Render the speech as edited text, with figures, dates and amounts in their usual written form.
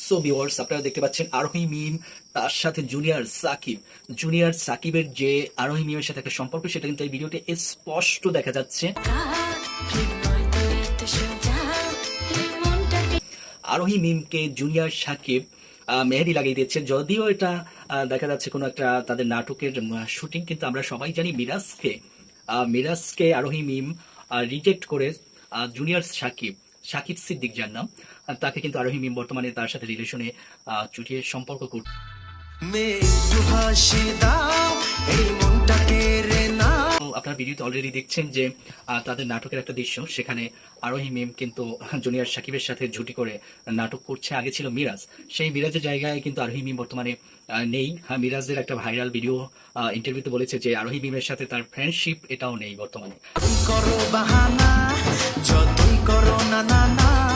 So viewers, আপনারা দেখতে পাচ্ছেন আরোহী মিম তার সাথে জুনিয়র সাকিবের যে আরোহী মিমের সাথে একটা সম্পর্ক, সেটা কিন্তু এই ভিডিওতে স্পষ্ট দেখা যাচ্ছে। আরোহী মিমকে জুনিয়র সাকিব মেহেদি লাগিয়ে দিচ্ছে, যদিও এটা দেখা যাচ্ছে কোনো একটা তাদের নাটকের শুটিং, কিন্তু আমরা সবাই জানি মিরাজকে আরোহী মিম রিজেক্ট করে জুনিয়র সাকিব সিদ্দিক যার নাম, তাকে কিন্তু আরোহী মিম বর্তমানে তার সাথে রিলেশনে চুটিয়ে সম্পর্ক করছে। আপনার ভিডিওতে অলরেডি দেখছেন যে তাদের নাটকের একটা দৃশ্য, সেখানে আরোহী মিম কিন্তু জুনিয়র সাকিবের সাথে জুটি করে নাটক করছে। আগে ছিল মিরাজ, সেই মিরাজের জায়গায় কিন্তু আরোহী মিম বর্তমানে নেই। মিরাজের একটা ভাইরাল ভিডিও ইন্টারভিউতে বলেছে যে আরোহী মিমের সাথে তার ফ্রেন্ডশিপ এটাও নেই বর্তমানে।